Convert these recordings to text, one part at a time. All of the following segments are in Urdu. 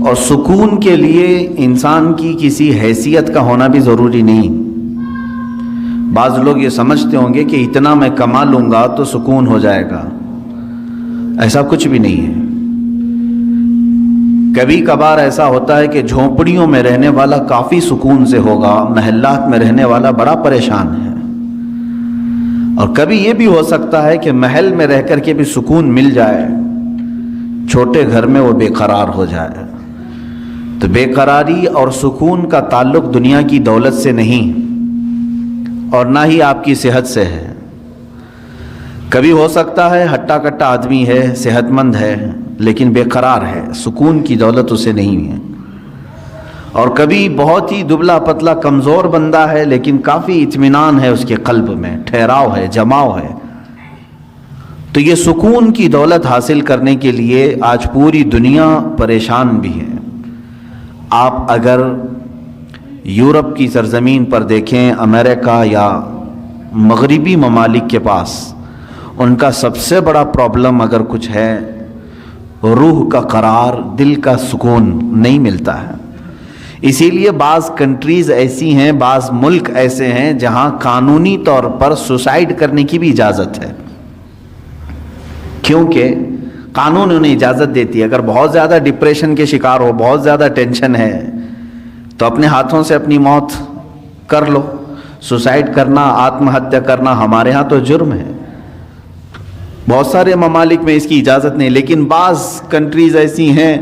اور سکون کے لیے انسان کی کسی حیثیت کا ہونا بھی ضروری نہیں۔ بعض لوگ یہ سمجھتے ہوں گے کہ اتنا میں کما لوں گا تو سکون ہو جائے گا، ایسا کچھ بھی نہیں ہے۔ کبھی کبھار ایسا ہوتا ہے کہ جھونپڑیوں میں رہنے والا کافی سکون سے ہوگا، محلات میں رہنے والا بڑا پریشان ہے، اور کبھی یہ بھی ہو سکتا ہے کہ محل میں رہ کر کے بھی سکون مل جائے، چھوٹے گھر میں وہ بے قرار ہو جائے۔ تو بے قراری اور سکون کا تعلق دنیا کی دولت سے نہیں، اور نہ ہی آپ کی صحت سے ہے۔ کبھی ہو سکتا ہے ہٹا کٹا آدمی ہے، صحت مند ہے، لیکن بے قرار ہے، سکون کی دولت اسے نہیں ہے۔ اور کبھی بہت ہی دبلا پتلا کمزور بندہ ہے، لیکن کافی اطمینان ہے اس کے قلب میں، ٹھہراؤ ہے، جماؤ ہے۔ تو یہ سکون کی دولت حاصل کرنے کے لیے آج پوری دنیا پریشان بھی ہے۔ آپ اگر یورپ کی سرزمین پر دیکھیں، امریکہ یا مغربی ممالک کے پاس ان کا سب سے بڑا پرابلم اگر کچھ ہے، روح کا قرار، دل کا سکون نہیں ملتا ہے۔ اسی لیے بعض کنٹریز ایسی ہیں، بعض ملک ایسے ہیں جہاں قانونی طور پر سوسائیڈ کرنے کی بھی اجازت ہے، کیونکہ قانون انہیں اجازت دیتی ہے۔ اگر بہت زیادہ ڈپریشن کے شکار ہو، بہت زیادہ ٹینشن ہے، تو اپنے ہاتھوں سے اپنی موت کر لو۔ سوسائیڈ کرنا، آتم ہتیا کرنا ہمارے ہاں تو جرم ہے، بہت سارے ممالک میں اس کی اجازت نہیں، لیکن بعض کنٹریز ایسی ہیں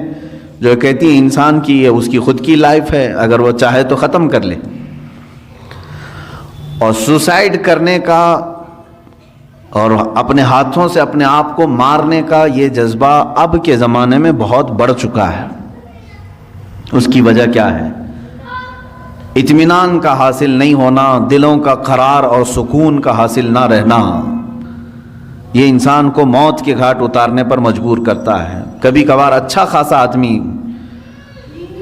جو کہتی ہیں انسان کی یہ اس کی خود کی لائف ہے، اگر وہ چاہے تو ختم کر لے۔ اور سوسائیڈ کرنے کا اور اپنے ہاتھوں سے اپنے آپ کو مارنے کا یہ جذبہ اب کے زمانے میں بہت بڑھ چکا ہے۔ اس کی وجہ کیا ہے؟ اطمینان کا حاصل نہیں ہونا، دلوں کا قرار اور سکون کا حاصل نہ رہنا، یہ انسان کو موت کے گھاٹ اتارنے پر مجبور کرتا ہے۔ کبھی کبھار اچھا خاصا آدمی،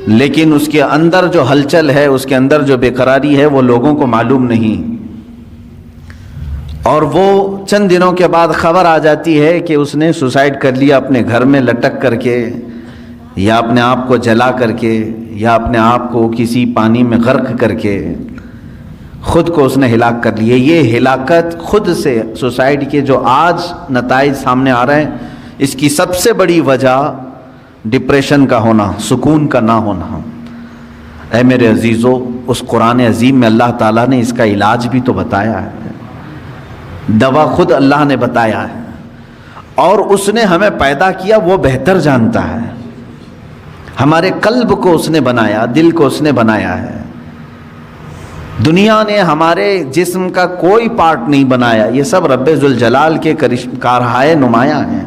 لیکن اس کے اندر جو ہلچل ہے، اس کے اندر جو بے قراری ہے، وہ لوگوں کو معلوم نہیں، اور وہ چند دنوں کے بعد خبر آ جاتی ہے کہ اس نے سوسائیڈ کر لیا، اپنے گھر میں لٹک کر کے، یا اپنے آپ کو جلا کر کے، یا اپنے آپ کو کسی پانی میں غرق کر کے خود کو اس نے ہلاک کر لیے۔ یہ ہلاکت خود سے، سوسائڈ کے جو آج نتائج سامنے آ رہے ہیں، اس کی سب سے بڑی وجہ ڈپریشن کا ہونا، سکون کا نہ ہونا۔ اے میرے عزیزو، اس قرآن عظیم میں اللہ تعالیٰ نے اس کا علاج بھی تو بتایا ہے، دوا خود اللہ نے بتایا ہے، اور اس نے ہمیں پیدا کیا، وہ بہتر جانتا ہے۔ ہمارے قلب کو اس نے بنایا، دل کو اس نے بنایا ہے۔ دنیا نے ہمارے جسم کا کوئی پارٹ نہیں بنایا، یہ سب رب ذوالجلال کے کارہائے نمایاں ہیں،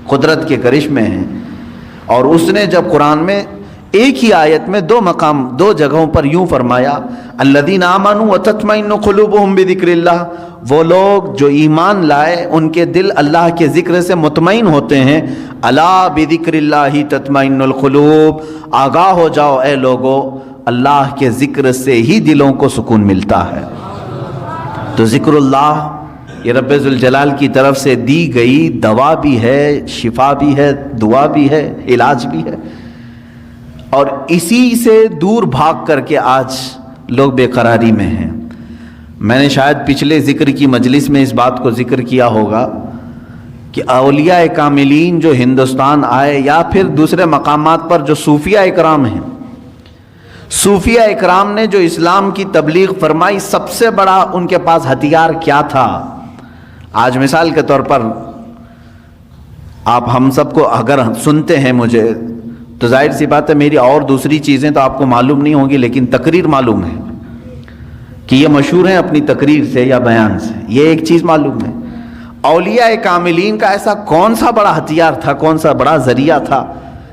قدرت کے کرشمے ہیں۔ اور اس نے جب قرآن میں ایک ہی آیت میں دو جگہوں پر یوں فرمایا، الذین آمنوا وتطمئن قلوبہم بذکر اللہ، وہ لوگ جو ایمان لائے ان کے دل اللہ کے ذکر سے مطمئن ہوتے ہیں۔ الا بذکر اللہ تطمئن القلوب، آگاہ ہو جاؤ اے لوگو، اللہ کے ذکر سے ہی دلوں کو سکون ملتا ہے۔ تو ذکر اللہ یہ رب ذوالجلال کی طرف سے دی گئی دوا بھی ہے، شفا بھی ہے، دعا بھی ہے، علاج بھی ہے۔ اور اسی سے دور بھاگ کر کے آج لوگ بے قراری میں ہیں۔ میں نے شاید پچھلے ذکر کی مجلس میں اس بات کو ذکر کیا ہوگا کہ اولیاء کاملین جو ہندوستان آئے، یا پھر دوسرے مقامات پر جو صوفیہ اکرام ہیں، صوفیہ اکرام نے جو اسلام کی تبلیغ فرمائی، سب سے بڑا ان کے پاس ہتھیار کیا تھا؟ آج مثال کے طور پر آپ ہم سب کو اگر سنتے ہیں مجھے، تو ظاہر سی بات ہے میری اور دوسری چیزیں تو آپ کو معلوم نہیں ہوں گی، لیکن تقریر معلوم ہے کہ یہ مشہور ہیں اپنی تقریر سے یا بیان سے، یہ ایک چیز معلوم ہے۔ اولیاء کاملین کا ایسا کون سا بڑا ہتھیار تھا، کون سا بڑا ذریعہ تھا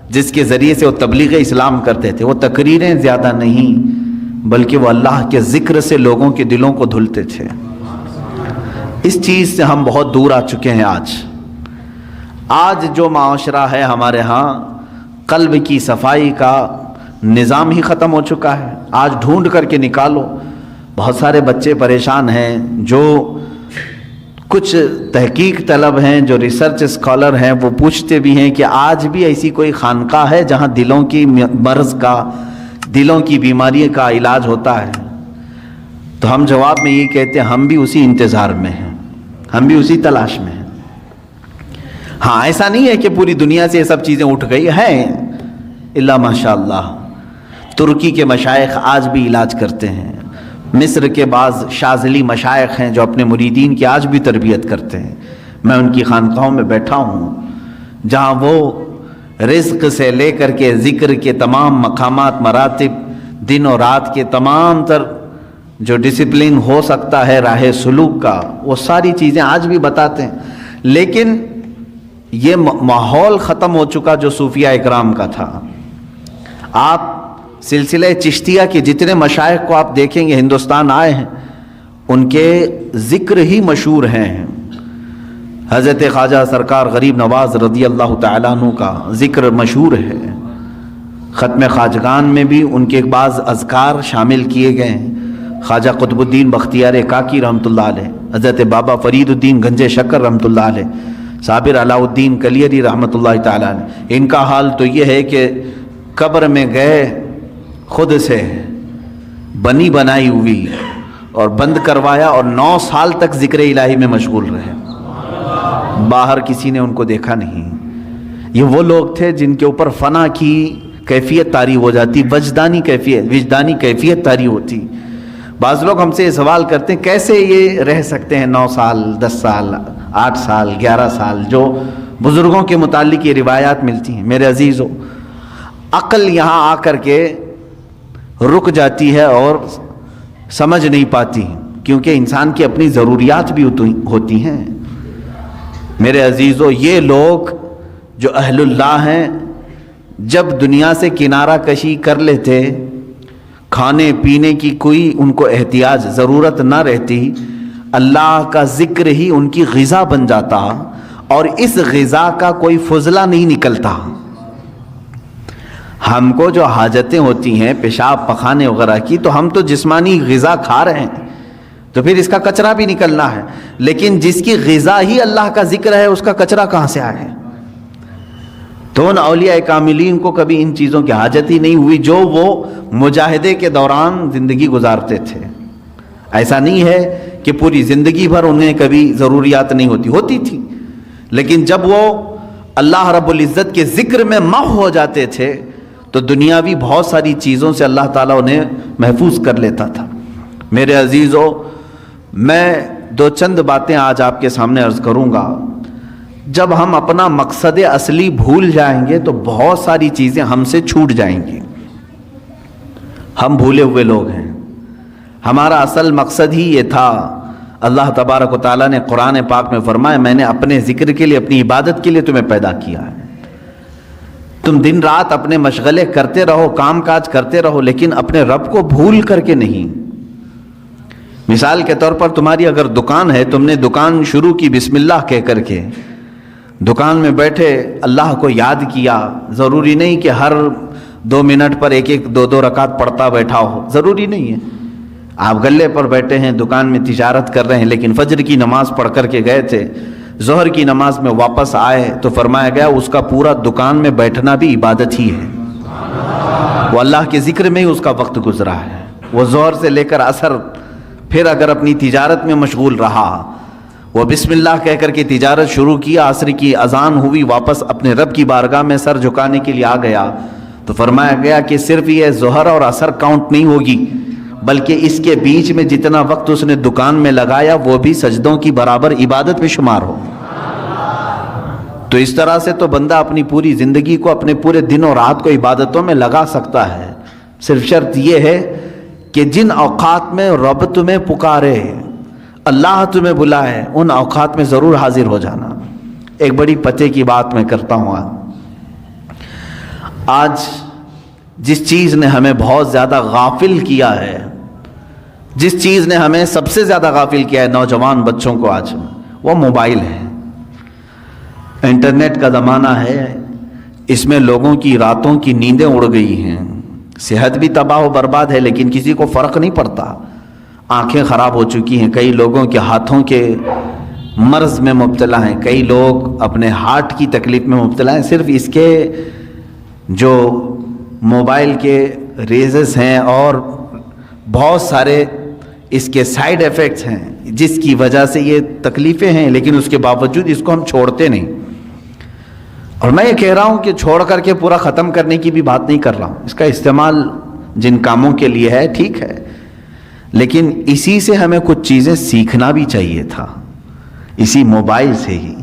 جس کے ذریعے سے وہ تبلیغ اسلام کرتے تھے؟ وہ تقریریں زیادہ نہیں، بلکہ وہ اللہ کے ذکر سے لوگوں کے دلوں کو دھلتے تھے۔ اس چیز سے ہم بہت دور آ چکے ہیں۔ آج جو معاشرہ ہے ہمارے ہاں، قلب کی صفائی کا نظام ہی ختم ہو چکا ہے۔ آج ڈھونڈ کر کے نکالو، بہت سارے بچے پریشان ہیں جو کچھ تحقیق طلب ہیں جو ریسرچ اسکالر ہیں وہ پوچھتے بھی ہیں کہ آج بھی ایسی کوئی خانقاہ ہے جہاں دلوں کی مرض کا، دلوں کی بیماری کا علاج ہوتا ہے؟ تو ہم جواب میں یہ کہتے ہیں ہم بھی اسی انتظار میں ہیں، ہم بھی اسی تلاش میں ہیں۔ ہاں ایسا نہیں ہے کہ پوری دنیا سے یہ سب چیزیں اٹھ گئی ہیں، الا ماشاء اللہ ترکی کے مشائخ آج بھی علاج کرتے ہیں، مصر کے بعض شاذلی مشائخ ہیں جو اپنے مریدین کی آج بھی تربیت کرتے ہیں۔ میں ان کی خانقاہوں میں بیٹھا ہوں جہاں وہ رزق سے لے کر کے ذکر کے تمام مقامات، مراتب، دن اور رات کے تمام تر جو ڈسپلن ہو سکتا ہے راہ سلوک کا، وہ ساری چیزیں آج بھی بتاتے ہیں۔ لیکن یہ ماحول ختم ہو چکا جو صوفیہ اکرام کا تھا۔ آپ سلسلہ چشتیہ کے جتنے مشائخ کو آپ دیکھیں گے ہندوستان آئے ہیں، ان کے ذکر ہی مشہور ہیں۔ حضرت خواجہ سرکار غریب نواز رضی اللہ تعالیٰ عنہ کا ذکر مشہور ہے، ختم خواجگان میں بھی ان کے بعض اذکار شامل کیے گئے ہیں۔ خواجہ قطب الدین بختیار کاکی رحمۃ اللہ علیہ، حضرت بابا فرید الدین گنج شکر رحمۃ اللہ علیہ، صابر علاء الدین کلیری رحمۃ اللہ تعالیٰ علیہ، ان کا حال تو یہ ہے کہ قبر میں گئے خود سے بنی بنائی ہوئی اور بند کروایا اور 9 سال تک ذکر الہی میں مشغول رہے، باہر کسی نے ان کو دیکھا نہیں۔ یہ وہ لوگ تھے جن کے اوپر فنا کی کیفیت طاری ہو جاتی، وجدانی کیفیت طاری ہوتی۔ بعض لوگ ہم سے یہ سوال کرتے ہیں کیسے یہ رہ سکتے ہیں 9 سال 10 سال 8 سال 11 سال، جو بزرگوں کے متعلق یہ روایات ملتی ہیں۔ میرے عزیزو، عقل یہاں آ کر کے رک جاتی ہے اور سمجھ نہیں پاتی، کیونکہ انسان کی اپنی ضروریات بھی ہوتی ہیں۔ میرے عزیزو، یہ لوگ جو اہل اللہ ہیں، جب دنیا سے کنارہ کشی کر لیتے، کھانے پینے کی کوئی ان کو احتیاج ضرورت نہ رہتی، اللہ کا ذکر ہی ان کی غذا بن جاتا اور اس غذا کا کوئی فضلہ نہیں نکلتا۔ ہم کو جو حاجتیں ہوتی ہیں پیشاب پخانے وغیرہ کی، تو ہم تو جسمانی غذا کھا رہے ہیں، تو پھر اس کا کچرا بھی نکلنا ہے، لیکن جس کی غذا ہی اللہ کا ذکر ہے اس کا کچرا کہاں سے آئے؟ تو ان اولیاء کاملین کو کبھی ان چیزوں کی حاجت ہی نہیں ہوئی جو وہ مجاہدے کے دوران زندگی گزارتے تھے۔ ایسا نہیں ہے کہ پوری زندگی بھر انہیں کبھی ضروریات نہیں ہوتی تھی، لیکن جب وہ اللہ رب العزت کے ذکر میں محو ہو جاتے تھے تو دنیاوی بہت ساری چیزوں سے اللہ تعالیٰ انہیں محفوظ کر لیتا تھا۔ میرے عزیزو، میں 2 چند باتیں آج آپ کے سامنے عرض کروں گا۔ جب ہم اپنا مقصد اصلی بھول جائیں گے تو بہت ساری چیزیں ہم سے چھوٹ جائیں گی۔ ہم بھولے ہوئے لوگ ہیں، ہمارا اصل مقصد ہی یہ تھا۔ اللہ تبارک و تعالیٰ نے قرآن پاک میں فرمایا، میں نے اپنے ذکر کے لیے، اپنی عبادت کے لیے تمہیں پیدا کیا ہے۔ تم دن رات اپنے مشغلے کرتے رہو، کام کاج کرتے رہو، لیکن اپنے رب کو بھول کر کے نہیں۔ مثال کے طور پر تمہاری اگر دکان ہے، تم نے دکان شروع کی بسم اللہ کہہ کر کے، دکان میں بیٹھے اللہ کو یاد کیا، ضروری نہیں کہ ہر 2 منٹ پر 1-2 رکعت پڑھتا بیٹھا ہو، ضروری نہیں ہے۔ آپ گلے پر بیٹھے ہیں، دکان میں تجارت کر رہے ہیں، لیکن فجر کی نماز پڑھ کر کے گئے تھے، ظہر کی نماز میں واپس آئے تو فرمایا گیا اس کا پورا دکان میں بیٹھنا بھی عبادت ہی ہے، وہ اللہ کے ذکر میں ہی اس کا وقت گزرا ہے۔ وہ ظہر سے لے کر عصر پھر اگر اپنی تجارت میں مشغول رہا، وہ بسم اللہ کہہ کر کے تجارت شروع کیا، عصر کی اذان ہوئی، واپس اپنے رب کی بارگاہ میں سر جھکانے کے لیے آ گیا، تو فرمایا گیا کہ صرف یہ ظہر اور عصر کاؤنٹ نہیں ہوگی، بلکہ اس کے بیچ میں جتنا وقت اس نے دکان میں لگایا وہ بھی سجدوں کی برابر عبادت میں شمار ہو۔ تو اس طرح سے تو بندہ اپنی پوری زندگی کو، اپنے پورے دن اور رات کو عبادتوں میں لگا سکتا ہے۔ صرف شرط یہ ہے کہ جن اوقات میں رب تمہیں پکارے، اللہ تمہیں بلائے، ان اوقات میں ضرور حاضر ہو جانا۔ ایک بڑی پتے کی بات میں کرتا ہوں۔ آج جس چیز نے ہمیں بہت زیادہ غافل کیا ہے، جس چیز نے ہمیں سب سے زیادہ غافل کیا ہے نوجوان بچوں کو، آج وہ موبائل ہے۔ انٹرنیٹ کا زمانہ ہے، اس میں لوگوں کی راتوں کی نیندیں اڑ گئی ہیں، صحت بھی تباہ و برباد ہے، لیکن کسی کو فرق نہیں پڑتا۔ آنکھیں خراب ہو چکی ہیں، کئی لوگوں کے ہاتھوں کے مرض میں مبتلا ہیں, کئی لوگ اپنے ہارٹ کی تکلیف میں مبتلا ہیں, صرف اس کے جو موبائل کے ریزز ہیں اور بہت سارے اس کے سائیڈ ایفیکٹس ہیں جس کی وجہ سے یہ تکلیفیں ہیں, لیکن اس کے باوجود اس کو ہم چھوڑتے نہیں. اور میں یہ کہہ رہا ہوں کہ چھوڑ کر کے پورا ختم کرنے کی بھی بات نہیں کر رہا ہوں, اس کا استعمال جن کاموں کے لیے ہے ٹھیک ہے, لیکن اسی سے ہمیں کچھ چیزیں سیکھنا بھی چاہیے تھا, اسی موبائل سے ہی.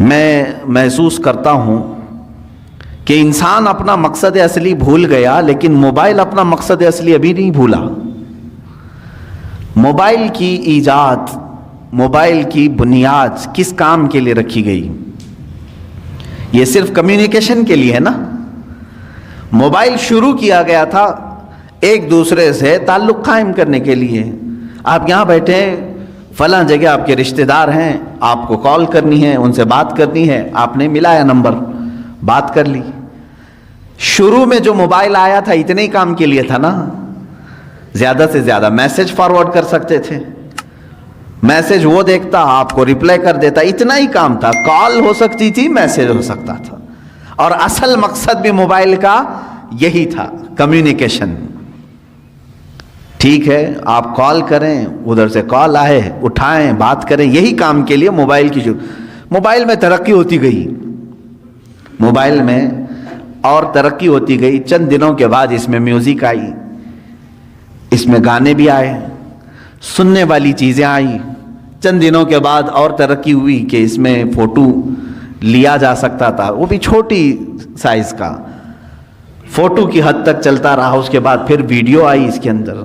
میں محسوس کرتا ہوں کہ انسان اپنا مقصد اصلی بھول گیا, لیکن موبائل اپنا مقصد اصلی ابھی نہیں بھولا. موبائل کی ایجاد, موبائل کی بنیاد کس کام کے لیے رکھی گئی؟ یہ صرف کمیونیکیشن کے لیے ہے نا. موبائل شروع کیا گیا تھا ایک دوسرے سے تعلق قائم کرنے کے لیے. آپ یہاں بیٹھے ہیں, فلاں جگہ آپ کے رشتہ دار ہیں, آپ کو کال کرنی ہے, ان سے بات کرنی ہے, آپ نے ملایا نمبر, بات کر لی. شروع میں جو موبائل آیا تھا اتنے ہی کام کے لیے تھا نا, زیادہ سے زیادہ میسج فارورڈ کر سکتے تھے, میسج وہ دیکھتا آپ کو ریپلائی کر دیتا, اتنا ہی کام تھا. کال ہو سکتی تھی, میسج ہو سکتا تھا, اور اصل مقصد بھی موبائل کا یہی تھا, کمیونیکیشن. ٹھیک ہے, آپ کال کریں, ادھر سے کال آئے, اٹھائیں, بات کریں, یہی کام کے لیے موبائل کی موبائل میں ترقی ہوتی گئی, موبائل میں اور ترقی ہوتی گئی. چند دنوں کے بعد اس میں میوزک آئی, اس میں گانے بھی آئے, سننے والی چیزیں آئی. چند دنوں کے بعد اور ترقی ہوئی کہ اس میں فوٹو لیا جا سکتا تھا, وہ بھی چھوٹی سائز کا, فوٹو کی حد تک چلتا رہا. اس کے بعد پھر ویڈیو آئی اس کے اندر,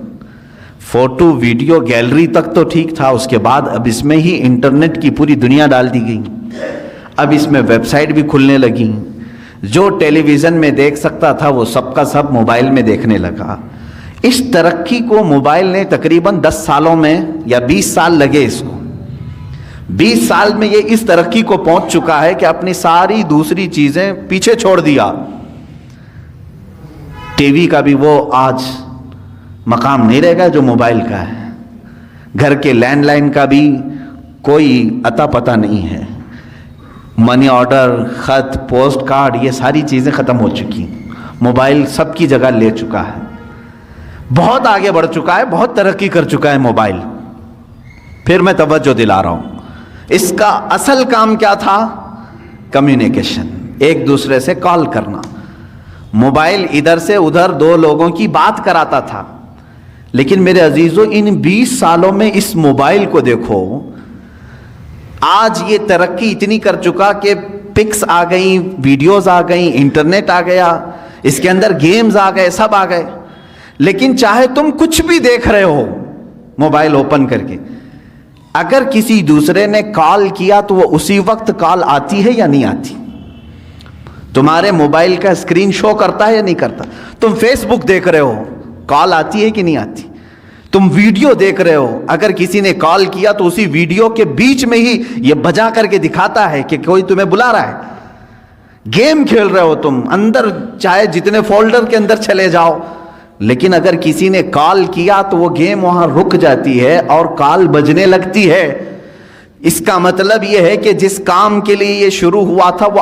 فوٹو ویڈیو گیلری تک تو ٹھیک تھا. اس کے بعد اب اس میں ہی انٹرنیٹ کی پوری دنیا ڈال دی گئی. اب اس میں ویب سائٹ بھی کھلنے لگی. جو ٹیلی ویژن میں دیکھ سکتا تھا وہ سب کا سب موبائل میں دیکھنے لگا. اس ترقی کو موبائل نے تقریباً 10 سالوں میں یا 20 سال لگے اس کو. 20 سال میں یہ اس ترقی کو پہنچ چکا ہے کہ اپنی ساری دوسری چیزیں پیچھے چھوڑ دیا. ٹی وی کا بھی وہ آج مقام نہیں رہے گا جو موبائل کا ہے. گھر کے لینڈ لائن کا بھی کوئی اتا پتہ نہیں ہے. منی آرڈر, خط, پوسٹ کارڈ, یہ ساری چیزیں ختم ہو چکی. موبائل سب کی جگہ لے چکا ہے, بہت آگے بڑھ چکا ہے, بہت ترقی کر چکا ہے موبائل. پھر میں توجہ دلا رہا ہوں, اس کا اصل کام کیا تھا؟ کمیونیکیشن, ایک دوسرے سے کال کرنا. موبائل ادھر سے ادھر دو لوگوں کی بات کراتا تھا. لیکن میرے عزیزو, ان 20 سالوں میں اس موبائل کو دیکھو, آج یہ ترقی اتنی کر چکا کہ پکس آ گئیں, ویڈیوز آ گئیں, انٹرنیٹ آ گیا, اس کے اندر گیمز آ گئے, سب آ گئے. لیکن چاہے تم کچھ بھی دیکھ رہے ہو موبائل اوپن کر کے, اگر کسی دوسرے نے کال کیا تو وہ اسی وقت کال آتی ہے یا نہیں آتی؟ تمہارے موبائل کا اسکرین شو کرتا ہے یا نہیں کرتا؟ تم فیس بک دیکھ رہے ہو, کال آتی ہے کہ نہیں آتی؟ تم ویڈیو دیکھ رہے ہو, اگر کسی نے کال کیا تو اسی ویڈیو کے بیچ میں ہی یہ بجا کر کے دکھاتا ہے کہ کوئی تمہیں بلا رہا ہے. گیم کھیل رہے ہو تم, اندر چاہے جتنے فولڈر کے اندر چلے جاؤ, لیکن اگر کسی نے کال کیا تو وہ گیم وہاں رک جاتی ہے اور کال بجنے لگتی ہے. اس کا مطلب یہ ہے کہ جس کام کے لیے یہ شروع ہوا تھا وہ